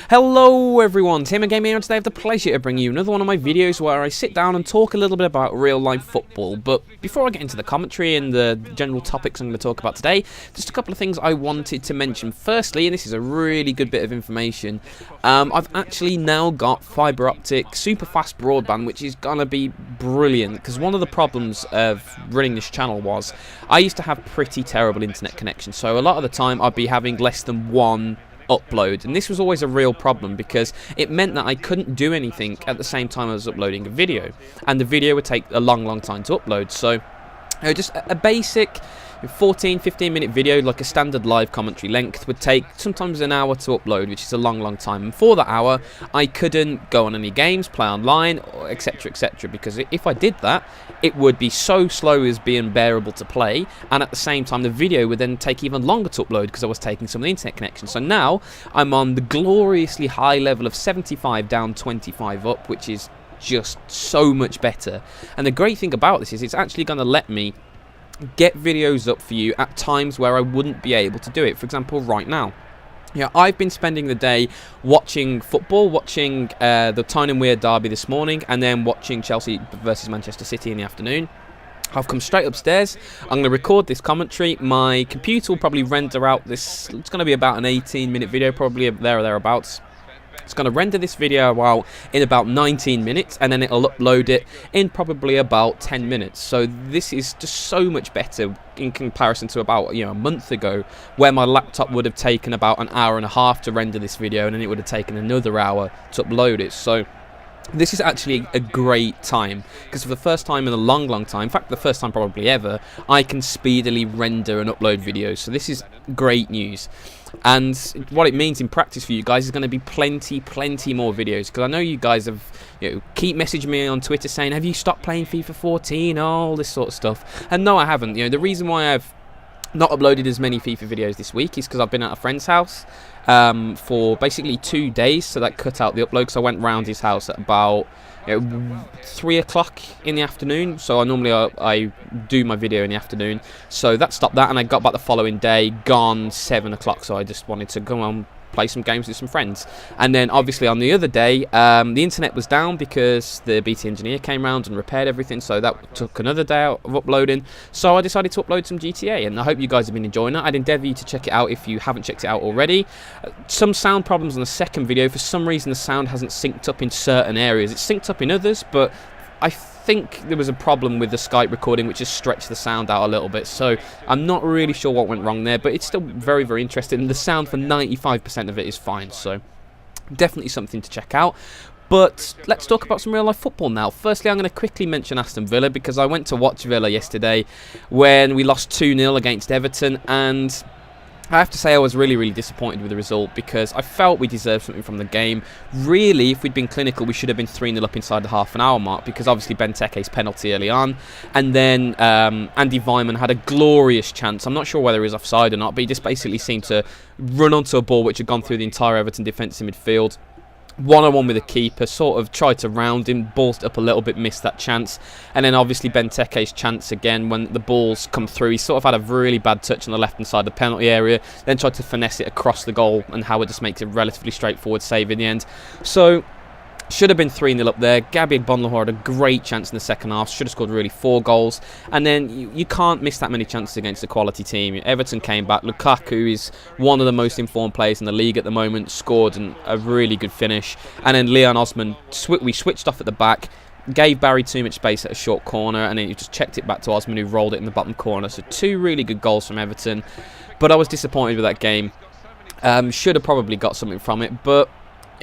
Hello everyone, TMMgamer here, and today I have the pleasure to bring you another one of my videos where I sit down and talk a little bit about real life football. But before I get into the commentary and the general topics I'm going to talk about today, just a couple of things I wanted to mention. Firstly, and this is a really good bit of information, I've actually now got fibre optic super fast broadband, which is going to be brilliant, because one of the problems of running this channel was I used to have pretty terrible internet connection, so a lot of the time I'd be having less than one upload, and this was always a real problem because it meant that I couldn't do anything at the same time I was uploading a video, and the video would take a long time to upload. So just a basic 14-15 minute video, like a standard live commentary length, would take sometimes an hour to upload, which is a long time, and for that hour I couldn't go on any games, play online, etc, because if I did that, it would be so slow as being bearable to play, and at the same time the video would then take even longer to upload because I was taking some of the internet connection. So now I'm on the gloriously high level of 75 down 25 up, which is just so much better. And the great thing about this is it's actually going to let me get videos up for you at times where I wouldn't be able to do it. For example, right now, I've been spending the day watching football, watching the Tyne derby this morning, and then watching Chelsea versus Manchester City in the afternoon. I've come straight upstairs. I'm going to record this commentary. My computer will probably render out this. It's going to be about an 18-minute video, probably there or thereabouts. It's going to render this video out in about 19 minutes, and then it'll upload it in probably about 10 minutes. So this is just so much better in comparison to about a month ago, where my laptop would have taken about an hour and a half to render this video, and then it would have taken another hour to upload it. So this is actually a great time, because for the first time in a long time, in fact the first time probably ever, I can speedily render and upload videos. So this is great news. And what it means in practice for you guys is going to be plenty more videos, because I know you guys have keep messaging me on Twitter saying, have you stopped playing FIFA 14, all this sort of stuff. And no, I haven't. The reason why I've not uploaded as many FIFA videos this week is because I've been at a friend's house for basically 2 days, so that cut out the upload, because I went round his house at about 3 o'clock in the afternoon. So I do my video in the afternoon, so that stopped that, and I got back the following day gone 7 o'clock, so I just wanted to go on, play some games with some friends. And then obviously on the other day, the internet was down because the BT engineer came round and repaired everything, so that took another day out of uploading. So I decided to upload some GTA, and I hope you guys have been enjoying it. I'd endeavour you to check it out if you haven't checked it out already. Some sound problems on the second video. For some reason the sound hasn't synced up in certain areas. It's synced up in others, but I think there was a problem with the Skype recording which has stretched the sound out a little bit, so I'm not really sure what went wrong there, but it's still very interesting. The sound for 95% of it is fine, so definitely something to check out. But let's talk about some real life football now. Firstly, I'm going to quickly mention Aston Villa, because I went to watch Villa yesterday when we lost 2-0 against Everton, and I have to say I was really disappointed with the result, because I felt we deserved something from the game. Really, if we'd been clinical, we should have been 3-0 up inside the half an hour mark, because obviously Benteke's penalty early on, and then Andy Weimann had a glorious chance. I'm not sure whether he was offside or not, but he just basically seemed to run onto a ball which had gone through the entire Everton defence in midfield. One-on-one with the keeper, sort of tried to round him, ballsed up a little bit, missed that chance. And then obviously Benteke's chance again when the balls come through. He sort of had a really bad touch on the left-hand side of the penalty area, then tried to finesse it across the goal, and Howard just makes a relatively straightforward save in the end. So should have been 3-0 up there. Gabby Bonlahor had a great chance in the second half. Should have scored really 4 goals. And then you can't miss that many chances against a quality team. Everton came back. Lukaku is one of the most informed players in the league at the moment. Scored a really good finish. And then Leon Osman, we switched off at the back. Gave Barry too much space at a short corner, and then he just checked it back to Osman, who rolled it in the bottom corner. So 2 really good goals from Everton. But I was disappointed with that game. Should have probably got something from it, but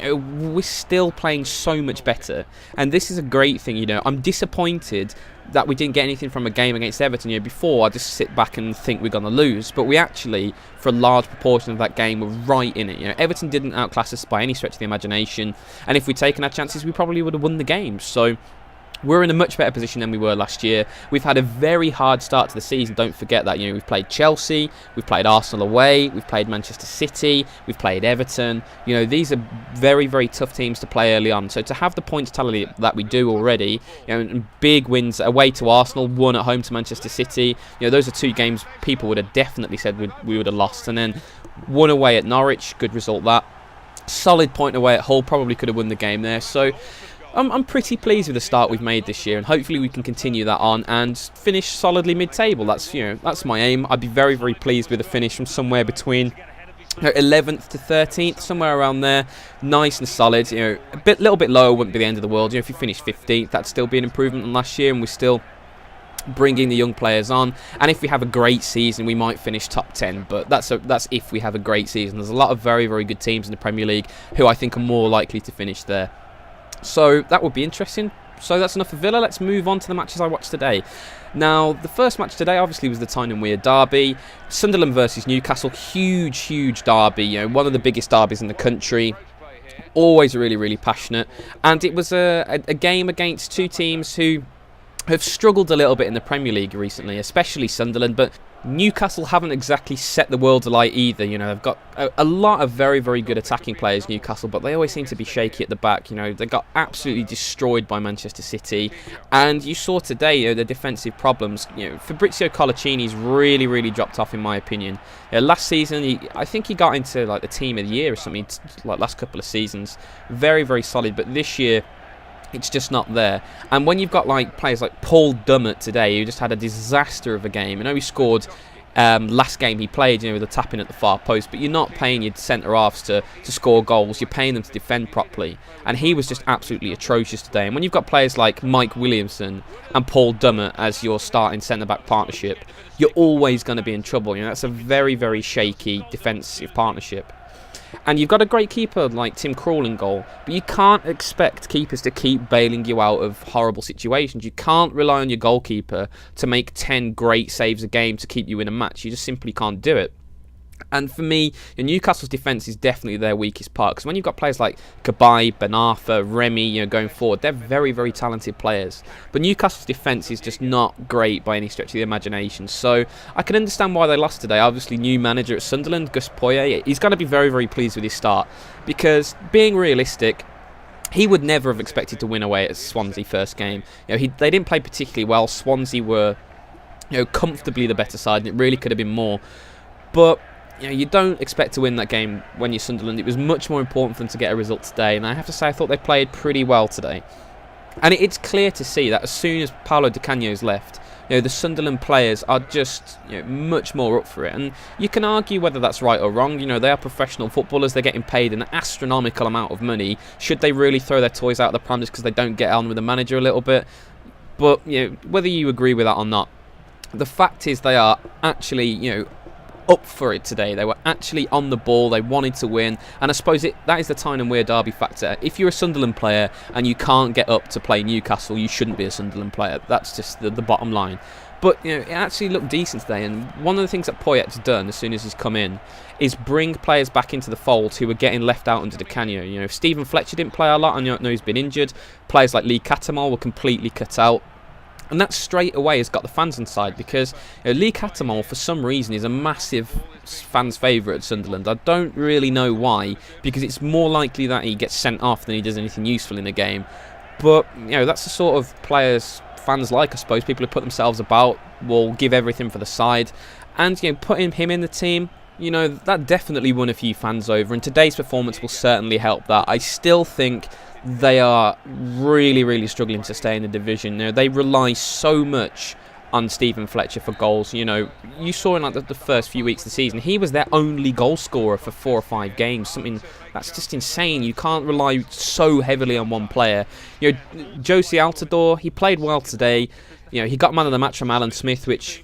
we're still playing so much better, and this is a great thing. I'm disappointed that we didn't get anything from a game against Everton. Before I just sit back and think we're going to lose, but we actually, for a large proportion of that game, were right in it. Everton didn't outclass us by any stretch of the imagination, and if we'd taken our chances, we probably would have won the game. So we're in a much better position than we were last year. We've had a very hard start to the season, don't forget that. We've played Chelsea, we've played Arsenal away, we've played Manchester City, we've played Everton. These are very tough teams to play early on. So to have the points tally that we do already, big wins away to Arsenal, 1 at home to Manchester City, those are 2 games people would have definitely said we would have lost. And then 1 away at Norwich, good result that. Solid point away at Hull, probably could have won the game there. So I'm pretty pleased with the start we've made this year, and hopefully we can continue that on and finish solidly mid-table. That's my aim. I'd be very, very pleased with a finish from somewhere between 11th to 13th, somewhere around there. Nice and solid. Little bit lower wouldn't be the end of the world. If you finish 15th, that'd still be an improvement on last year, and we're still bringing the young players on. And if we have a great season, we might finish top 10, but that's if we have a great season. There's a lot of very, very good teams in the Premier League who I think are more likely to finish there. So that would be interesting. So that's enough for Villa. Let's move on to the matches I watched today. Now, the first match today obviously was the Tyne and Weir derby. Sunderland versus Newcastle. Huge, huge derby. One of the biggest derbies in the country. Always really, really passionate. And it was a game against two teams who have struggled a little bit in the Premier League recently, especially Sunderland, but Newcastle haven't exactly set the world alight either. They've got a lot of very, very good attacking players, Newcastle, but they always seem to be shaky at the back. They got absolutely destroyed by Manchester City, and you saw today the defensive problems. Fabrizio Colaccini's really, really dropped off in my opinion. Last season, I think he got into the team of the year or something, like last couple of seasons. Very, very solid, but this year it's just not there. And when you've got players like Paul Dummett today, who just had a disaster of a game. He scored last game he played, with a tap in at the far post, but you're not paying your centre-halves to score goals. You're paying them to defend properly. And he was just absolutely atrocious today. And when you've got players like Mike Williamson and Paul Dummett as your starting centre-back partnership, you're always going to be in trouble. That's a very, very shaky defensive partnership. And you've got a great keeper like Tim Krul in goal, but you can't expect keepers to keep bailing you out of horrible situations. You can't rely on your goalkeeper to make 10 great saves a game to keep you in a match. You just simply can't do it. And for me, Newcastle's defence is definitely their weakest part, because when you've got players like Cabaye, Ben Arfa, Remy, going forward, they're very, very talented players. But Newcastle's defence is just not great by any stretch of the imagination. So I can understand why they lost today. Obviously, new manager at Sunderland, Gus Poyet, he's going to be very, very pleased with his start, because being realistic, he would never have expected to win away at Swansea first game. They didn't play particularly well. Swansea were, comfortably the better side, and it really could have been more. But you don't expect to win that game when you're Sunderland. It was much more important for them to get a result today, and I have to say I thought they played pretty well today. And it's clear to see that as soon as Paolo Di Canio's left, the Sunderland players are just much more up for it. And you can argue whether that's right or wrong. They are professional footballers. They're getting paid an astronomical amount of money. Should they really throw their toys out of the pram just because they don't get on with the manager a little bit? But whether you agree with that or not, the fact is they are actually up for it today. They were actually on the ball. They wanted to win, and I suppose that is the Tyne and Weir derby factor. If you're a Sunderland player and you can't get up to play Newcastle, you shouldn't be a Sunderland player. That's just the bottom line. But it actually looked decent today, and one of the things that Poyet's done as soon as he's come in is bring players back into the fold who were getting left out under Di Canio. If Stephen Fletcher didn't play a lot, I know he's been injured. Players like Lee Catamol were completely cut out. And that straight away has got the fans inside, because Lee Catamol, for some reason, is a massive fans' favourite at Sunderland. I don't really know why, because it's more likely that he gets sent off than he does anything useful in a game. But that's the sort of players fans like, I suppose. People who put themselves about, will give everything for the side, and putting him in the team, that definitely won a few fans over. And today's performance will certainly help that. I still think they are really, really struggling to stay in the division. They rely so much on Stephen Fletcher for goals. You saw in the first few weeks of the season, he was their only goal scorer for 4 or 5 games. Something that's just insane. You can't rely so heavily on one player. Josie Altidore, he played well today. He got man of the match from Alan Smith, which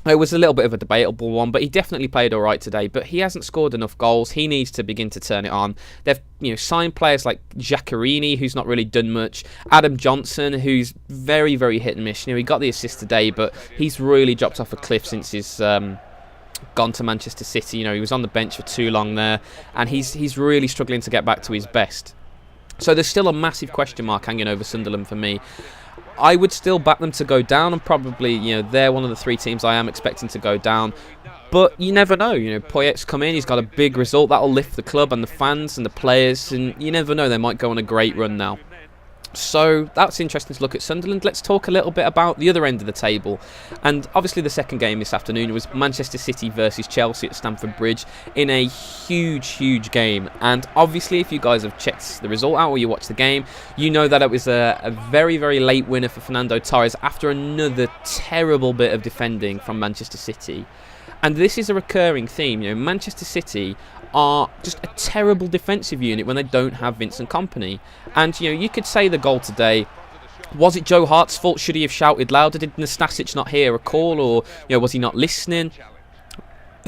it was a little bit of a debatable one, but he definitely played all right today. But he hasn't scored enough goals. He needs to begin to turn it on. They've signed players like Giaccherini, who's not really done much. Adam Johnson, who's very, very hit and miss. He got the assist today, but he's really dropped off a cliff since he's gone to Manchester City. He was on the bench for too long there, and he's really struggling to get back to his best. So there's still a massive question mark hanging over Sunderland for me. I would still back them to go down, and probably, they're one of the 3 teams I am expecting to go down. But you never know. Poyet's come in, he's got a big result. That'll lift the club and the fans and the players, and you never know, they might go on a great run now. So that's interesting to look at Sunderland. Let's talk a little bit about the other end of the table. And obviously the second game this afternoon was Manchester City versus Chelsea at Stamford Bridge in a huge game. And obviously if you guys have checked the result out or you watched the game, you know that it was a very late winner for Fernando Torres after another terrible bit of defending from Manchester City. And this is a recurring theme. Manchester City are just a terrible defensive unit when they don't have Vincent Kompany. And you could say the goal today, was it Joe Hart's fault? Should he have shouted louder? Did Nastasic not hear a call, or was he not listening?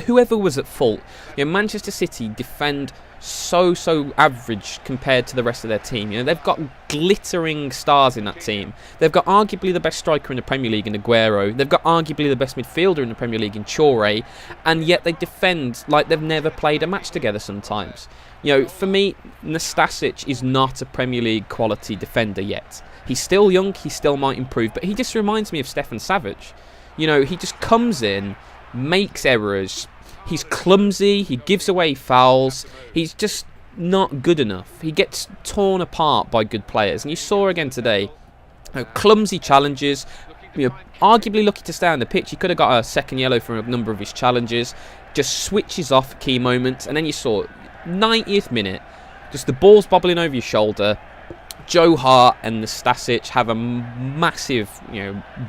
Whoever was at fault, Manchester City defend so average compared to the rest of their team. They've got glittering stars in that team. They've got arguably the best striker in the Premier League in Aguero. They've got arguably the best midfielder in the Premier League in Chore, and yet they defend like they've never played a match together sometimes. For me, Nastasic is not a Premier League quality defender yet. He's still young, he still might improve, but he just reminds me of Stefan Savic. He just comes in, makes errors. He's clumsy, he gives away fouls, he's just not good enough. He gets torn apart by good players, and you saw again today, clumsy challenges, arguably lucky to stay on the pitch. He could have got a second yellow for a number of his challenges, just switches off at key moments, and then you saw 90th minute, just the ball's bobbling over your shoulder, Joe Hart and Nastasic have a massive,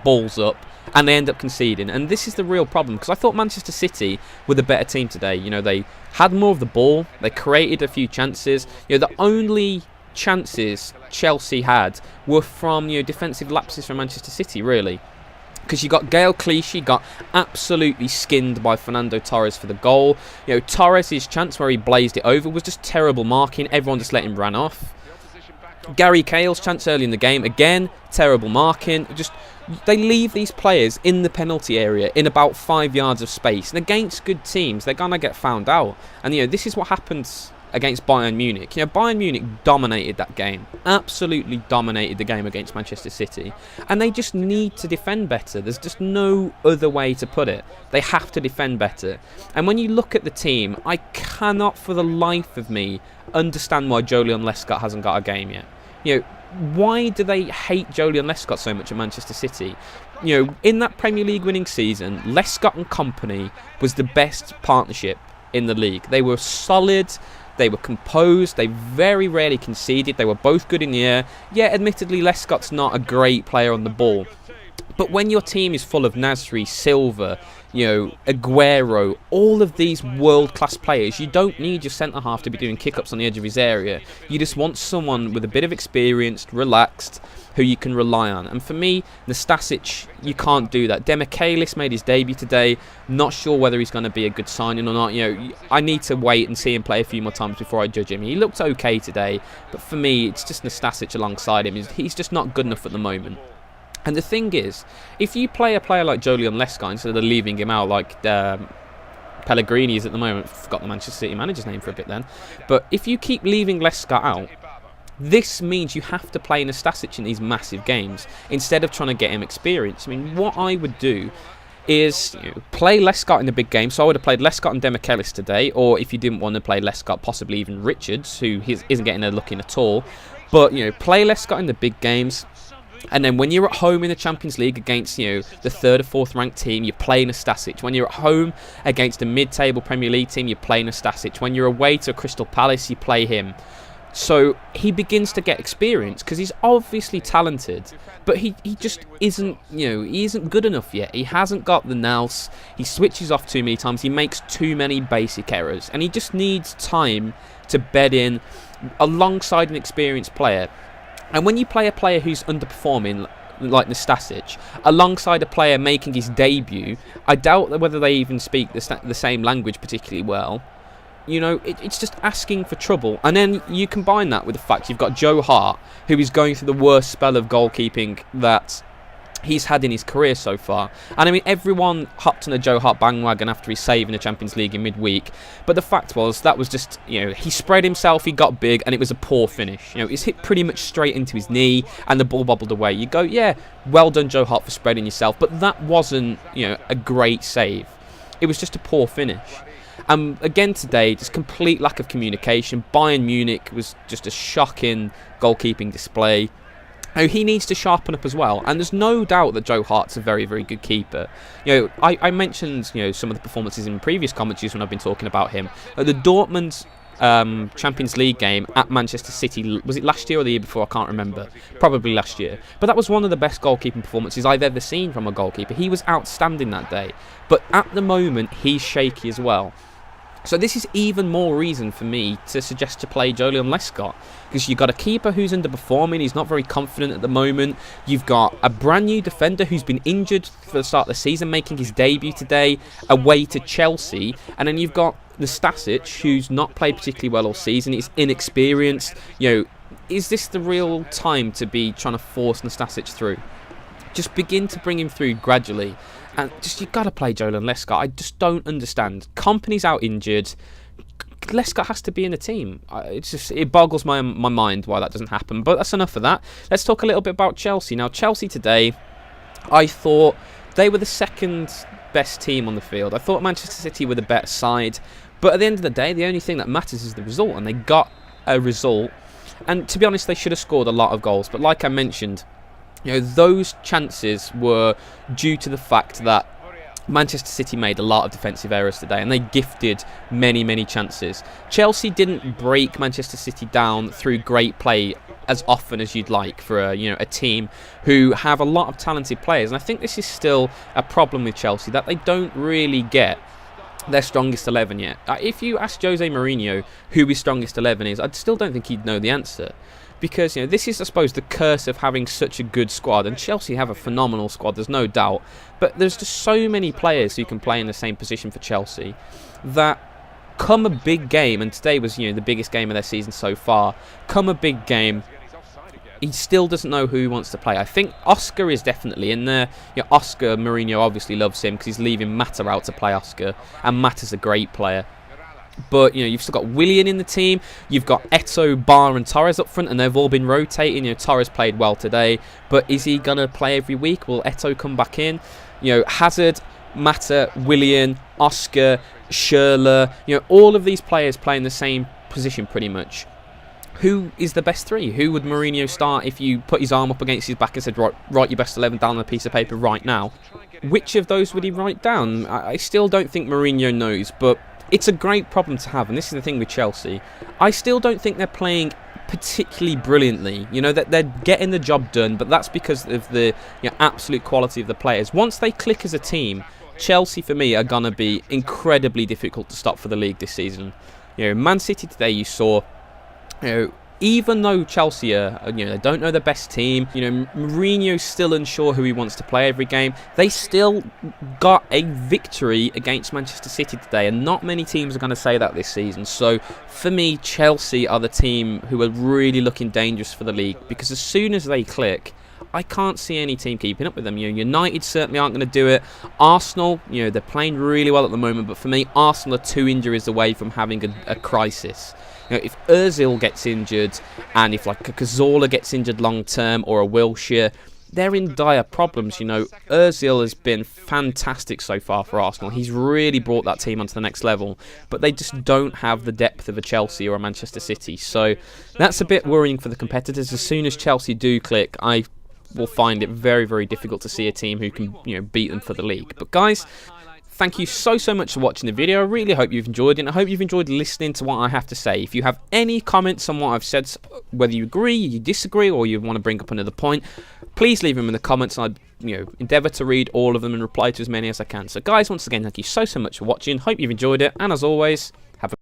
balls up, and they end up conceding. And this is the real problem, because I thought Manchester City were the better team today. They had more of the ball, they created a few chances. The only chances Chelsea had were from defensive lapses from Manchester City, really. Because you got Gael Clichy got absolutely skinned by Fernando Torres for the goal. Torres' chance where he blazed it over was just terrible marking. Everyone just let him run off. Gary Cale's chance early in the game, again, terrible marking. They leave these players in the penalty area in about 5 yards of space. And against good teams, they're going to get found out. And, this is what happens against Bayern Munich. Bayern Munich dominated that game. Absolutely dominated the game against Manchester City. And they just need to defend better. There's just no other way to put it. They have to defend better. And when you look at the team, I cannot for the life of me understand why Joleon Lescott hasn't got a game yet. Why do they hate Joleon Lescott so much at Manchester City? In that Premier League winning season, Lescott and Kompany was the best partnership in the league. They were solid, they were composed, they very rarely conceded, they were both good in the air. Yeah, admittedly, Lescott's not a great player on the ball. But when your team is full of Nasri, Silva, Aguero, all of these world-class players, you don't need your centre-half to be doing kick-ups on the edge of his area. You just want someone with a bit of experience, relaxed, who you can rely on. And for me, Nastasic, you can't do that. Demichelis made his debut today. Not sure whether he's going to be a good signing or not. I need to wait and see him play a few more times before I judge him. He looked okay today, but for me, it's just Nastasic alongside him. He's just not good enough at the moment. And the thing is, if you play a player like Joleon Lescott instead of leaving him out like Pellegrini is at the moment, forgot the Manchester City manager's name for a bit then, but if you keep leaving Lescott out, this means you have to play Nastasic in these massive games instead of trying to get him experience. What I would do is play Lescott in the big game. So I would have played Lescott and Demichelis today, or if you didn't want to play Lescott, possibly even Richards, who isn't getting a look in at all. But play Lescott in the big games. And then when you're at home in the Champions League against, the third or fourth ranked team, you play Nastasic. When you're at home against a mid-table Premier League team, you play Nastasic. When you're away to Crystal Palace, you play him. So he begins to get experience because he's obviously talented, but he just isn't, he isn't good enough yet. He hasn't got the nous. He switches off too many times. He makes too many basic errors, and he just needs time to bed in alongside an experienced player. And when you play a player who's underperforming, like Nastasic, alongside a player making his debut, I doubt whether they even speak the same language particularly well. It's just asking for trouble. And then you combine that with the fact you've got Joe Hart, who is going through the worst spell of goalkeeping that he's had in his career so far. And everyone hopped on the Joe Hart bandwagon after his save in the Champions League in midweek. But the fact was, that was just, he spread himself, he got big, and it was a poor finish. It's hit pretty much straight into his knee, and the ball bobbled away. You go, yeah, well done, Joe Hart, for spreading yourself. But that wasn't, a great save. It was just a poor finish. Again today, just complete lack of communication. Bayern Munich was just a shocking goalkeeping display. Oh, he needs to sharpen up as well, and there's no doubt that Joe Hart's a very, very good keeper. I mentioned some of the performances in previous commentaries when I've been talking about him. The Dortmund Champions League game at Manchester City, was it last year or the year before? I can't remember. Probably last year. But that was one of the best goalkeeping performances I've ever seen from a goalkeeper. He was outstanding that day. But at the moment, he's shaky as well. So this is even more reason for me to suggest to play Joleon Lescott, because you've got a keeper who's underperforming, he's not very confident at the moment. You've got a brand new defender who's been injured for the start of the season, making his debut today away to Chelsea, and then you've got the Stasic, who's not played particularly well all season. He's inexperienced. Is this the real time to be trying to force Nastasic through? Just begin to bring him through gradually. And you've got to play Joleon Lescott. I just don't understand. Kompany's out injured. Lescott has to be in the team. It boggles my mind why that doesn't happen. But that's enough of that. Let's talk a little bit about Chelsea. Now, Chelsea today, I thought they were the second best team on the field. I thought Manchester City were the better side. But at the end of the day, the only thing that matters is the result. And they got a result. And to be honest, they should have scored a lot of goals. But like I mentioned, those chances were due to the fact that Manchester City made a lot of defensive errors today, and they gifted many, many chances. Chelsea didn't break Manchester City down through great play as often as you'd like for a team who have a lot of talented players, and I think this is still a problem with Chelsea, that they don't really get their strongest 11 yet. If you ask Jose Mourinho who his strongest 11 is, I still don't think he'd know the answer. Because this is, I suppose, the curse of having such a good squad, and Chelsea have a phenomenal squad, there's no doubt. But there's just so many players who can play in the same position for Chelsea that come a big game, and today was the biggest game of their season so far. Come a big game, he still doesn't know who he wants to play. I think Oscar is definitely in there. Oscar, Mourinho obviously loves him because he's leaving Mata out to play Oscar, and Mata's a great player. But you've still got Willian in the team. You've got Eto'o, Barr and Torres up front, and they've all been rotating. Torres played well today, but is he gonna play every week? Will Eto'o come back in? Hazard, Mata, Willian, Oscar, Schürrle. All of these players play in the same position pretty much. Who is the best three? Who would Mourinho start if you put his arm up against his back and said, write your best 11 down on a piece of paper right now? Which of those would he write down? I still don't think Mourinho knows, but it's a great problem to have, and this is the thing with Chelsea. I still don't think they're playing particularly brilliantly. That they're getting the job done, but that's because of the absolute quality of the players. Once they click as a team, Chelsea for me are gonna be incredibly difficult to stop for the league this season. Man City today, you saw, even though Chelsea are, they don't know the best team, Mourinho's still unsure who he wants to play every game, they still got a victory against Manchester City today, and not many teams are going to say that this season. So for me, Chelsea are the team who are really looking dangerous for the league, because as soon as they click, I can't see any team keeping up with them. United certainly aren't going to do it. Arsenal, they're playing really well at the moment, but for me, Arsenal are 2 injuries away from having a crisis. If Ozil gets injured, and if a Cazorla gets injured long term, or a Wilshere, they're in dire problems. Ozil has been fantastic so far for Arsenal. He's really brought that team onto the next level, but they just don't have the depth of a Chelsea or a Manchester City. So that's a bit worrying for the competitors. As soon as Chelsea do click, I will find it very, very difficult to see a team who can beat them for the league. But guys, thank you so much for watching the video. I really hope you've enjoyed it, and I hope you've enjoyed listening to what I have to say. If you have any comments on what I've said, whether you agree, you disagree, or you want to bring up another point, please leave them in the comments, and I'd endeavour to read all of them and reply to as many as I can. So guys, once again, thank you so much for watching. Hope you've enjoyed it, and as always, have a